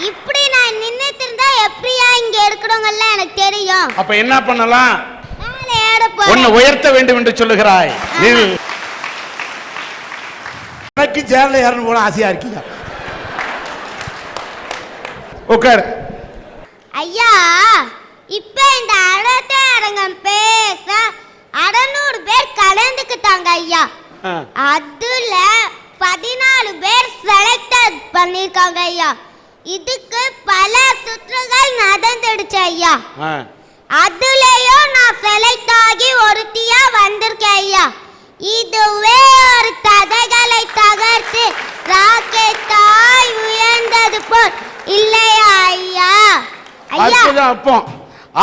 இப்படி நான் நின்னுட்டு இருந்தா எப்படியா இங்க இருக்கிறவங்க எனக்கு தெரியும். அப்ப என்ன பண்ணலாம்? உன்னை உயர்த்த வேண்டும் என்று சொல்லுகிறாய். எனக்கு சேர்ல ஏறணும் போல ஆசையா இருக்கீங்க. உட்கார். ஐயா, இப்ப இந்த அடத்த அரங்கம் பேச 600 பேர் கலந்துக்கிட்டாங்க ஐயா. அதுல 14 பேர் செலக்ட் பண்ணிருக்காங்க ஐயா. இதுக்கு பல சுற்றுகள் நடந்துடுச்சு ஐயா. அதுலயும் நான் செலக்ட் ஆகி ஒருத்தியா வந்திருக்கேன் ஐயா. இதுவே ஒரு தடைகளை தகர்த்து ராக்கெட்டாய் உயர்ந்தது போல் இல்லையா ஐயா? ஐயா, அப்போ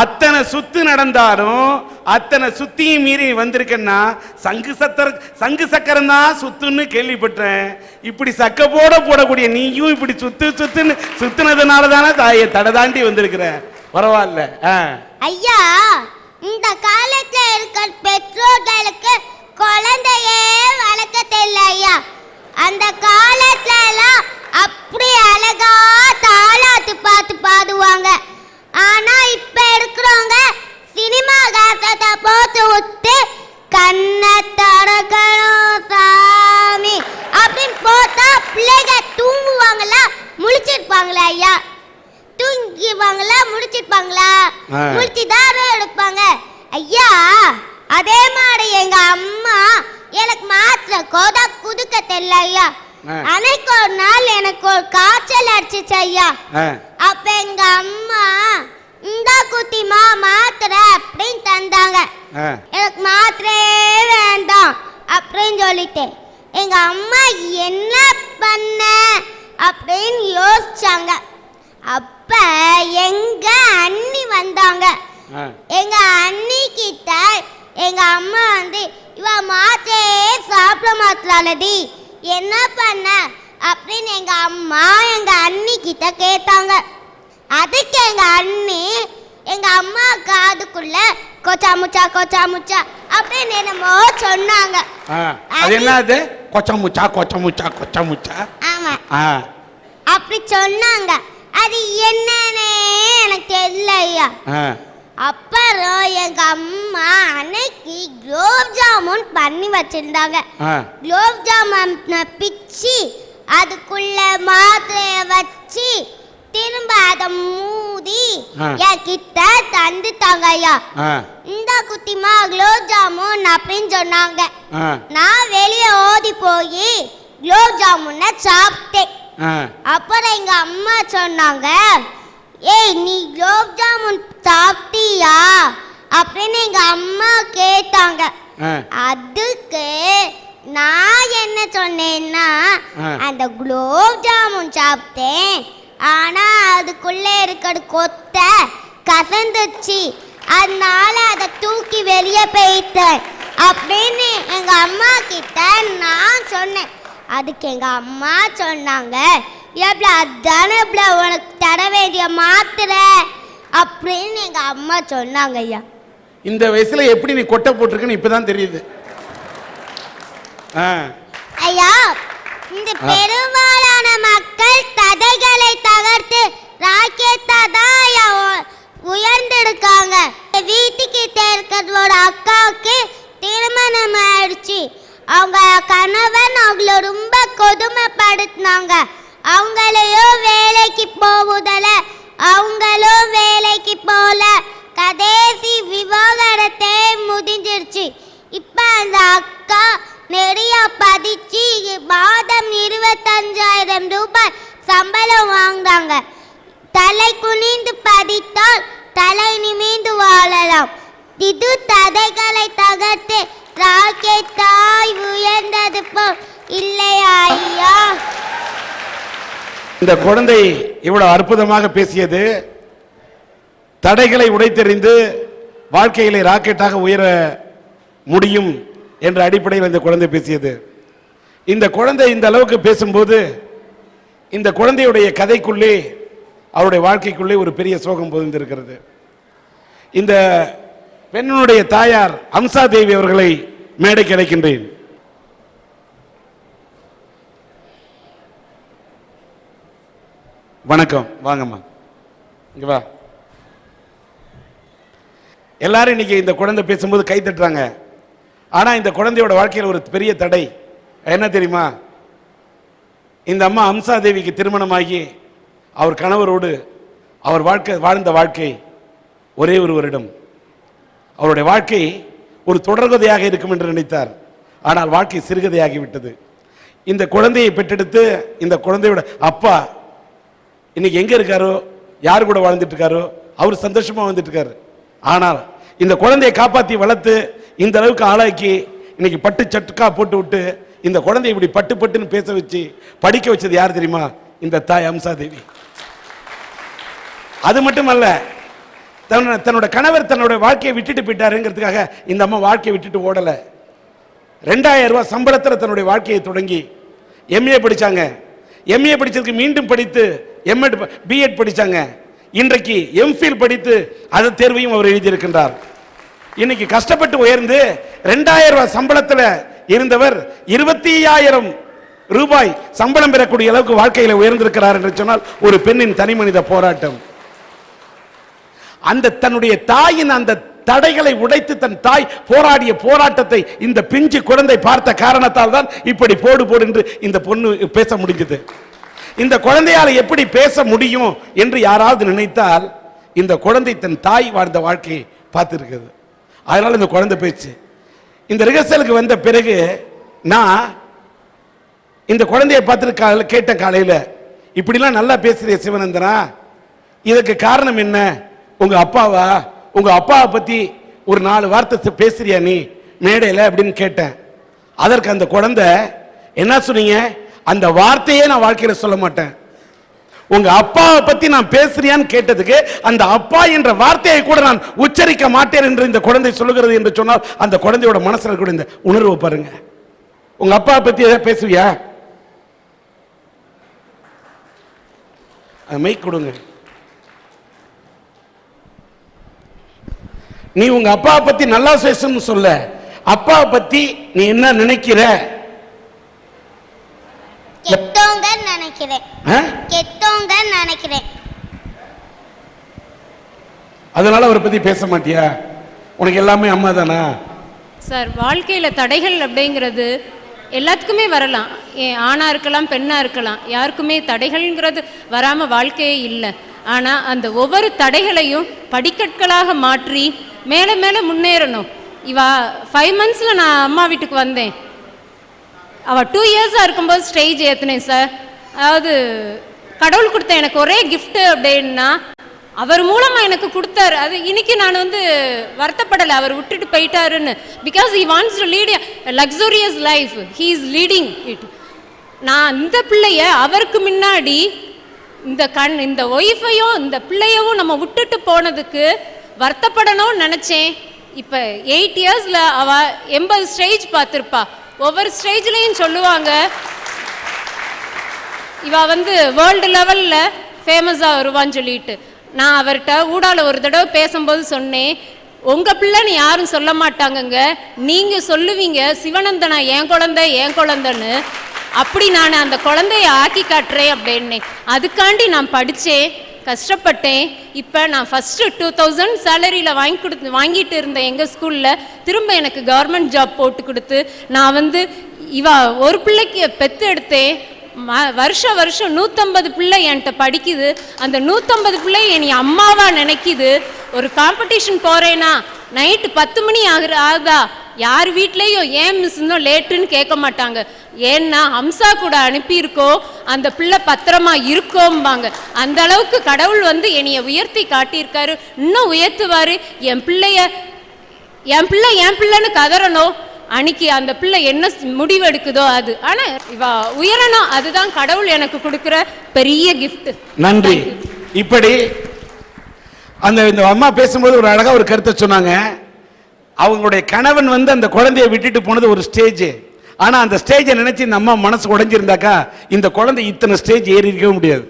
அத்தனை சுத்து நடந்தாலும் அத்தனை சுத்தியும் மீறி வந்திருக்கேன்னா சங்கு சக்கரம் தான் சுத்துன்னு கேள்விப்பட்டேன். இப்படி சக்க போடக்கூடிய நீயும் இப்படி சுத்துன்னு சுத்துனதுனால தானே தாயை தடை தாண்டி வந்திருக்கிற. பரவாயில்ல ஐயா. இந்த காலத்துல இருக்கிற பெற்றோர்களுக்கு குழந்தையே வளர்க்க தெரியல ஐயா. அந்த காலத்துல எல்லாம் அப்படி அழகா தாலாட்டு பாட்டு பாடுவாங்க. ஆனா இப்ப இருக்கிறவங்க சினிமா காசத்தை போட்டு விட்டு கண்ணை தரக்கணும் சாமி அப்படின்னு போட்டா பிள்ளைங்க தூங்குவாங்களா முழிச்சிருப்பாங்களா ஐயா? தூங்கிவாங்களா முடிச்சிருப்பாங்களா? முடிச்சுதான் எடுப்பாங்க ஐயா. அதே மாதிரி எங்க அம்மா எனக்கு மாத்திரை கோதா குதுக்க தெரியல ஐயா. அன்னைக்கு ஒரு நாள் எனக்கு ஒரு காய்ச்சல் அடிச்சிச்சு ஐயா. அப்ப எங்க அம்மா இந்த குட்டிமா மாத்திரை அப்படின்னு தந்தாங்க. எனக்கு மாத்திரையே வேண்டாம் அப்படின்னு சொல்லிட்டேன். எங்க அம்மா என்ன பண்ண அப்படின்னு யோசிச்சாங்க. அப்ப எங்க அண்ணி வந்தாங்க. எங்க அண்ணி கிட்ட எங்க அம்மா வந்து இவ மாத்திரையே சாப்பிட மாத்திராலடி என்ன பண்ண அப்படின்னு எங்க அம்மா எங்க அண்ணி கிட்ட கேட்டாங்க. அதுக்கு எங்க அண்ணி எங்க அம்மா காதுக்குள்ள கொச்சா முச்சா அப்படின்னு என்னமோ சொன்னாங்க. அது என்னது? கொச்சா முச்சா. ஆமா, அப்படி சொன்னாங்க. அது என்னன்னு எனக்கு தெரியல ஐயா. அப்புறம் எங்க அம்மா அன்னைக்கு குலோப் ஜாமுன் பண்ணி வச்சிருந்தாங்க. குலோப் ஜாமுன் பிச்சு அதுக்குள்ள மாத்திரைய வச்சு திரும்ப அதை மூடி என் கிட்ட தந்துட்டாங்க ஐயா. இந்த குட்டிமா குலோப் ஜாமுன் அப்படின்னு சொன்னாங்க. நான் வெளியே ஓடி போய் குலோப் ஜாமுனை சாப்பிட்டேன். அப்புறம் எங்க அம்மா சொன்னாங்க, ஏய் நீ குலோப் ஜாமுன் சாப்பிட்டியா அப்படின்னு எங்க அம்மா கேட்டாங்க. அதுக்கு நான் என்ன சொன்னேன்னா, அந்த குலோப் ஜாமுன் சாப்பிட்டேன், ஆனா அதுக்குள்ள இருக்கிற கொத்தை கசந்துச்சு, அதனால அதை தூக்கி வெளியே போயிட்டேன் அப்படின்னு எங்க அம்மா கிட்ட நான் சொன்னேன். அதுக்கு எங்க அம்மா சொன்னாங்க, அதானே உனக்கு தர வேண்டிய மாத்திரை அப்படின்னு எங்க அம்மா சொன்னாங்க ஐயா. இந்த வயசுல எப்படி நீ கொட்டை போட்டிருக்கன்னு இப்பதான் தெரியுது ஐயா. இந்த பெரும்பாலான மக்கள் தடைகளை தகர்த்து ராக்கெட்டா தான் உயர்ந்திருக்காங்க. வீட்டுக்கிட்ட இருக்கிறதோட அக்காவுக்கு திருமணம் ஆயிடுச்சு. அவங்க கணவன் அவங்கள ரொம்ப கொடுமைப்படுத்தினாங்க. அவங்களையும் வேலைக்கு போகுதல, அவங்களும் வேலைக்கு போல, கடைசி விவாகரத்தே முடிஞ்சிருச்சு. இப்ப அந்த அக்கா நிறைய பதிச்சு மாதம் 25,000 ரூபாய் சம்பளம் வாங்குறாங்க. தலை குனிந்து பதித்தால் தலை நிமிந்து வாழலாம். இது தடைகளை தகர்த்து ராக்கெட்டாய் உயர்ந்தது போல் இல்லையா ஐயா? இந்த குழந்தை இவ்வளவு அற்புதமாக பேசியது தடைகளை உடைத்தெறிந்து வாழ்க்கையிலே ராக்கெட்டாக உயர முடியும் என்ற அடிப்படையில் இந்த குழந்தை பேசியது. இந்த குழந்தை இந்த அளவுக்கு பேசும்போது இந்த குழந்தையுடைய கதைக்குள்ளே அவருடைய வாழ்க்கைக்குள்ளே ஒரு பெரிய சோகம் புகுந்திருக்கிறது. இந்த பெண்ணுடைய தாயார் அம்சா தேவி அவர்களை மேடைக்கு அழைக்கின்றேன். வணக்கம், வாங்கம்மா, இங்க வா. எல்லாரும் இன்னைக்கு இந்த குழந்தை பேசும்போது கை தட்டுறாங்க. ஆனா இந்த குழந்தையோட வாழ்க்கையில் ஒரு பெரிய தடை என்ன தெரியுமா? இந்த அம்மா அம்சா தேவிக்கு திருமணமாகி அவர் கணவரோடு அவர் வாழ்ந்த வாழ்க்கை ஒரே ஒரு வருடம். அவருடைய வாழ்க்கை ஒரு தொடர்கதையாக இருக்கும் என்று நினைத்தார். ஆனால் வாழ்க்கை சிறுகதையாகி விட்டது. இந்த குழந்தையை பெற்றெடுத்து இந்த குழந்தையோட அப்பா இன்னைக்கு எங்க இருக்காரோ, யார் கூட வாழ்ந்துட்டு இருக்காரோ, அவர் சந்தோஷமா வந்துட்டு இருக்காரு. ஆனால் இந்த குழந்தையை காப்பாற்றி வளர்த்து இந்த அளவுக்கு ஆளாக்கி இன்னைக்கு பட்டு சட்டுக்கா போட்டு விட்டு இந்த குழந்தையை இப்படி பட்டு பட்டுன்னு பேச வச்சு படிக்க வச்சது யார் தெரியுமா? இந்த தாய் அம்சா தேவி. அது மட்டுமல்ல, தன்னோட கணவர் தன்னோட வாழ்க்கையை விட்டுட்டு போயிட்டாருங்கிறதுக்காக இந்த அம்மா வாழ்க்கையை விட்டுட்டு ஓடல. 2000 ரூபாய் சம்பளத்தில் தன்னுடைய வாழ்க்கையை தொடங்கி எம்ஏ படிச்சாங்க. எம்ஏ படிச்சதுக்கு மீண்டும் படித்து எம்எட் பிஎட் படிச்சாங்க. இன்றைக்கு எம்ஃபில் படித்து அந்த தேர்வையும் அவர் எழுதியிருக்கின்றார். இன்னைக்கு கஷ்டப்பட்டு உயர்ந்து 2000 ரூபாய் சம்பளத்தில் இருந்தவர் 25,000 ரூபாய் சம்பளம் பெறக்கூடிய அளவுக்கு வாழ்க்கையில் உயர்ந்திருக்கிறார் என்று சொன்னால் ஒரு பெண்ணின் தனி மனித போராட்டம். அந்த தன்னுடைய தாயின் அந்த தடைகளை உடைத்து தன் தாய் போராடிய போராட்டத்தை இந்த பிஞ்சு குழந்தை பார்த்த காரணத்தால் தான் இப்படி போடு போடு என்று இந்த பொண்ணு பேச முடிஞ்சது. இந்த குழந்தையால் எப்படி பேச முடியும் என்று யாராவது நினைத்தால் இந்த குழந்தை தன் தாய் வாழ்ந்த வாழ்க்கையை பார்த்திருக்கிறது. அதனால இந்த குழந்தை பேச்சு. இந்த ரிஹர்சலுக்கு வந்த பிறகு நான் இந்த குழந்தையை பார்த்து கேட்டேன் காலையில், இப்படிலாம் நல்லா பேசுறிய சிவனந்தனா, இதுக்கு காரணம் என்ன? உங்க அப்பாவா? உங்க அப்பாவை பத்தி ஒரு 4 வார்த்தை பேசுறியா நீ மேடையில் அப்படின்னு கேட்டேன். அதற்கு அந்த குழந்தை என்ன சொன்னீங்க? அந்த வார்த்தையே நான் வாழ்க்கையில் சொல்ல மாட்டேன். உங்க அப்பாவை பத்தி நான் பேசுறியான்னு கேட்டதுக்கு அந்த அப்பா என்ற வார்த்தையை கூட நான் உச்சரிக்க மாட்டேன் என்று இந்த குழந்தை சொல்லுகிறது என்று சொன்னால் அந்த குழந்தையோட மனசுல கூட இந்த உணர்வு பாருங்க. உங்க அப்பாவை பத்தி ஏதாவது பேசுவியா? மைக் கொடுங்க. நீ உங்க அப்பாவை பத்தி நல்லா பேசணும்னு சொல்ல, அப்பாவை பத்தி நீ என்ன நினைக்கிற? கெட்டவங்க நினைக்கிறேன். கெட்டவங்க நினைக்கிறேன். அதனால அவரை பத்தி பேச மாட்டியா? உனக்கு எல்லாமே அம்மா தானா? சார், வாழ்க்கையில் தடைகள் அப்படிங்கிறது எல்லாத்துக்குமே வரலாம். ஆணாக இருக்கலாம், பெண்ணாக இருக்கலாம், யாருக்குமே தடைகள்ங்கிறது வராமல் வாழ்க்கையே இல்லை. ஆனால் அந்த ஒவ்வொரு தடைகளையும் படிக்கற்களாக மாற்றி மேலே மேலே முன்னேறணும். இவா 5 மந்த்ஸில் நான் அம்மா வீட்டுக்கு வந்தேன். அவள் 2 இயர்ஸாக இருக்கும்போது ஸ்டேஜ் ஏற்றுனேன் சார். அதாவது கடவுள் கொடுத்த எனக்கு ஒரே கிஃப்ட்டு அப்படின்னா அவர் மூலமாக எனக்கு கொடுத்தாரு. அது இன்னைக்கு நான் வருத்தப்படலை அவர் விட்டுட்டு போயிட்டாருன்னு. Because he wants to lead a luxurious life. He is leading it. நான் இந்த பிள்ளைய அவருக்கு முன்னாடி இந்த ஒய்ஃபையும் இந்த பிள்ளையவும் நம்ம விட்டுட்டு போனதுக்கு வருத்தப்படணும்னு நினச்சேன். இப்போ 8 இயர்ஸில் அவள் 80 ஸ்டேஜ் பார்த்துருப்பா. ஒவ்வொரு ஸ்டேஜ்லேயும் சொல்லுவாங்க இவள் வேர்ல்டு லெவலில் ஃபேமஸாக வருவான்னு சொல்லிட்டு. நான் அவர்கிட்ட ஊடால ஒரு தடவை பேசும்போது சொன்னேன், உங்கள் பிள்ளைன்னு யாரும் சொல்ல மாட்டாங்கங்க, நீங்கள் சொல்லுவீங்க சிவனந்தனா என் குழந்தைன்னு. அப்படி நான் அந்த குழந்தைய ஆக்கி காட்டுறேன் அப்படின்னு. அதுக்காண்டி நான் படித்தேன், கஷ்டப்பட்டேன். இப்போ நான் ஃபஸ்ட்டு 2000 சேலரியில் வாங்கிட்டு இருந்தேன் எங்கள் ஸ்கூலில். திரும்ப எனக்கு கவர்மெண்ட் ஜாப் போட்டு கொடுத்து நான் இவா ஒரு பிள்ளைக்கு பெற்று எடுத்தேன். வருஷம் 150 பிள்ளை என்கிட்ட படிக்குது. அந்த 150 பிள்ளை என்னை அம்மாவாக நினைக்குது. ஒரு காம்படிஷன் போகிறேன்னா நைட்டு 10 மணி ஆகுதா யார் வீட்லேயும் ஏன் மிஸ் இன்னும் லேட்டுன்னு கேட்க மாட்டாங்க. ஏன்னா ஹம்சா கூட அனுப்பியிருக்கோம், அந்த பிள்ளை பத்திரமா இருக்கோம்பாங்க. அந்த அளவுக்கு கடவுள் என்னைய உயர்த்தி காட்டியிருக்காரு, இன்னும் உயர்த்துவார். என் பிள்ளைன்னு கதறணும். அன்னைக்கு அந்த பிள்ளை என்ன முடிவு எடுக்குதோ அது. ஆனா இவ உயரணும், அதுதான் கடவுள் எனக்கு கொடுக்கிற பெரிய கிஃப்ட். நன்றி. இப்படி இந்த அம்மா பேசும்போது ஒரு அழகா ஒரு கருத்தை சொன்னாங்க. அவங்களுடைய கணவன் அந்த குழந்தையை விட்டுட்டு போனது ஒரு ஸ்டேஜ். ஆனா அந்த ஸ்டேஜை நினைச்சு இந்த அம்மா மனசு உடைஞ்சிருந்தாக்கா இந்த குழந்தை இத்தனை ஸ்டேஜ் ஏறி இருக்கவே முடியாது.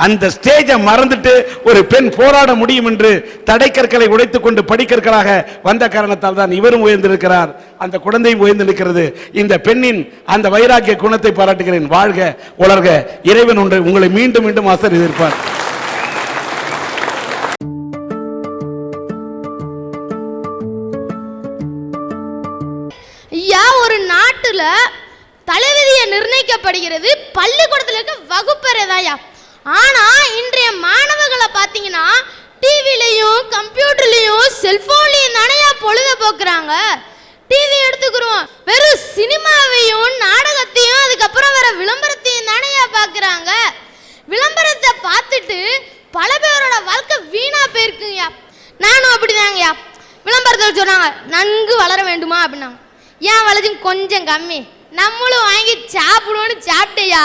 அந்த ஸ்டேஜை மறந்துட்டு ஒரு பெண் போராட முடியும் என்று தடைக்கற்களை உடைத்துக் கொண்டு படிக்கற்களாக வந்த காரணத்தால் தான் இவரும் உயர்ந்திருக்கிறார், அந்த குழந்தையும் உயர்ந்து நிற்கிறது. இந்த பெண்ணின் அந்த வைராக்கிய குணத்தை பாராட்டுகிறேன். வாழ்க வளர்க. இறைவன் ஒன்று உங்களை மீண்டும் மீண்டும் ஆசீர்வதிப்பார். ஐயா, ஒரு நாட்டுல தலைவிதியை நிர்ணயிக்கப்படுகிறது பள்ளிக்கூடத்துல இருக்க வகுப்பறைதாயா. ஆனா இன்றைய மாணவர்களை பாத்தீங்கன்னா டிவிலையும் கம்ப்யூட்டர்லயும் செல்போன்லயும் தானையா பொழுத போக்குறாங்க. டிவி எடுத்துக்கிறோம், வெறும் சினிமாவையும் நாடகத்தையும் அதுக்கப்புறம் வர விளம்பரத்தையும் தானையா பாக்குறாங்க. விளம்பரத்தை பார்த்துட்டு பல பேரோட வாழ்க்கை வீணா போயிருக்குங்கய்யா. நானும் அப்படிதாங்கய்யா. விளம்பரத்தில் சொன்னாங்க நன்கு வளர வேண்டுமா அப்படின்னாங்க. ஏன் வளர்ச்சி கொஞ்சம் கம்மி, நம்மளும் வாங்கி சாப்பிடுவோன்னு சாப்பிட்டையா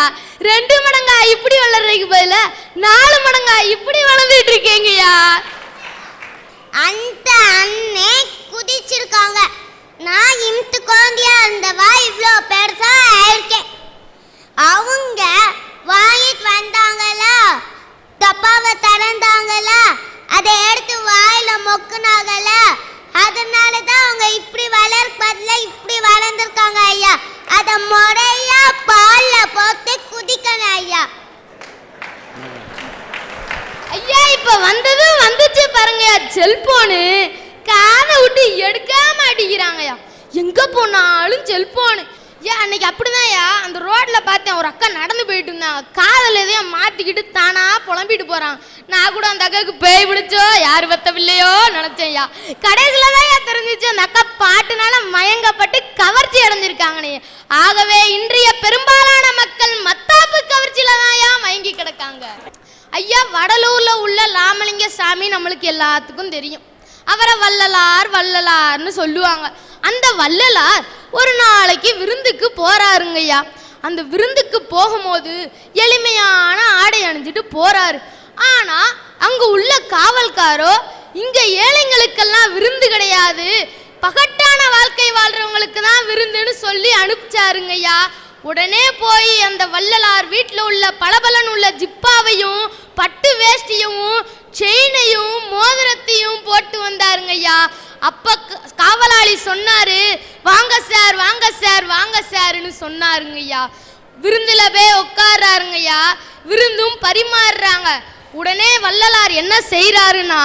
2 மடங்கா இப்படி வளர்றதுக்கு பதில 4 மடங்கா இப்படி வளர்ந்துட்டு இருக்கீங்கய்யா. அந்த அண்ணே குதிச்சிருக்காங்க. நான் இம்த்து குழந்தையா இருந்தவா இவ்வளோ பெருசா ஆயிருக்கேன். அவங்க வாங்கிட்டு வந்தாங்களா, டப்பாவை திறந்தாங்களா, அதை எடுத்து வாயில மொக்குனாங்களா, அதனால தான் அவங்க இப்படி வளர்ப்பதுல இப்படி வளர்ந்துருக்காங்க ஐயா. அதை முறையா பால்ல போட்டு குதிக்கணும் ஐயா. ஐயா, இப்ப வந்துச்சு பாருங்கய்யா செல்போனு. காதை விட்டு எடுக்க மாட்டேங்கிறாங்கய்யா. எங்க போனாலும் செல்போனு. ஏன் அன்னைக்கு அப்படிதான்யா அந்த ரோட்ல பார்த்தேன், ஒரு அக்கா நடந்து போயிட்டு இருந்தாங்க. காதல் எதையும் மாட்டிக்கிட்டு தானா புலம்பிட்டு போறாங்க. நான் கூட அந்த அக்காவுக்கு பேய் பிடிச்சோ யாரு பத்தவில்லையோ நினைச்சேன்யா. கடைசியில தான் தெரிஞ்சிச்சு அந்த அக்கா பாட்டுனால மயங்கப்பட்டு கவர்ச்சி அடைஞ்சிருக்காங்கன்னு. ஆகவே இன்றைய பெரும்பாலான மக்கள் மத்தாப்பு கவர்ச்சியில தான் மயங்கி கிடக்காங்க. ஐயா, வடலூர்ல உள்ள லாமலிங்க சாமி நம்மளுக்கு எல்லாத்துக்கும் தெரியும். அவரை வள்ளலார் வள்ளலார்னு சொல்லுவாங்க. அந்த வள்ளலார் ஒரு நாளைக்கு விருந்துக்கு போறாருங்கய்யா. அந்த விருந்துக்கு போகும்போது எளிமையான ஆடை அணிஞ்சிட்டு போறாரு. ஆனா அங்க உள்ள காவல்காரோ இங்க ஏழைங்களுக்கெல்லாம் விருந்து கிடையாது, பகட்டான வாழ்க்கை வாழ்றவங்களுக்கு தான் விருந்துன்னு சொல்லி அனுப்பிச்சாருங்கய்யா. உடனே போய் அந்த வள்ளலார் வீட்டில் உள்ள பளபளன்னு உள்ள ஜிப்பாவையும் பட்டு வேஷ்டியும் செயினையும் மோதிரத்தையும் போட்டு வந்தாருங்கய்யா. அப்ப காவலாளி சொன்னாரு, வாங்க சார் வாங்க சார் வாங்க சார்னு சொன்னாருங்கய்யா. விருந்துல போய் உட்கார்றாருங்கய்யா. விருந்தும் பரிமாறுறாங்க. உடனே வள்ளலார் என்ன செய்யறாருன்னா,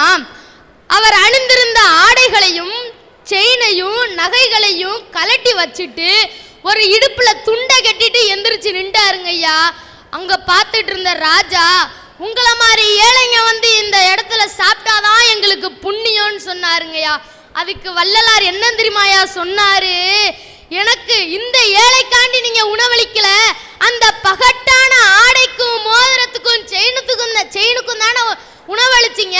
அவர் அணிந்திருந்த ஆடைகளையும் செயினையும் நகைகளையும் கலட்டி வச்சுட்டு ஒரு இடுப்புல துண்டை கட்டிட்டு எந்திரிச்சு நின்றாருங்கய்யா. அங்க பார்த்துட்டு இருந்த ராஜா, உங்களை மாதிரி ஏழைங்க வந்து இந்த இடத்துல சாப்பிட்டாதான் எங்களுக்கு புண்ணியம்னு சொன்னாருங்கய்யா. அதுக்கு வள்ளலார் என்ன தெரியுமாயா சொன்னாரு, எனக்கு இந்த ஏழைக்காண்டி நீங்க உணவளிக்கல, அந்த பகட்டான ஆடைக்கும் மோதிரத்துக்கும் செயினுக்கும் தானே உணவளிச்சிங்க,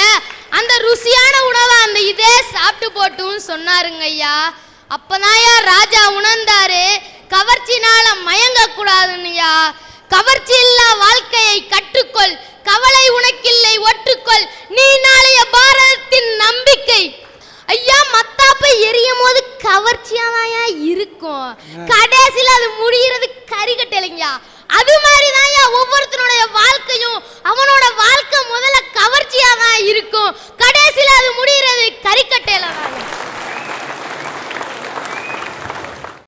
அந்த ருசியான உணவை அந்த இதே சாப்பிட்டு போட்டுன்னு சொன்னாருங்கய்யா. அப்பதான்யா ராஜா உணர்ந்தாரு, கவர்ச்சினால மயங்க கூடாதுன்னுயா. கவர்ச்சி இல்லா வாழ்க்கையை கற்றுக்கொள், கவலை உனக்கில்லை ஒற்றுக்கொள், நீ நாளைய பாரதத்தின் நம்பிக்கை. ஐயா, மத்தாப்பை எரியும் போது கவர்ச்சியாதாயா இருக்கும், கடைசியில் அது முடிகிறது கரிகட்டலைங்கயா. அது மாதிரிதான் ஒவ்வொருத்தருடைய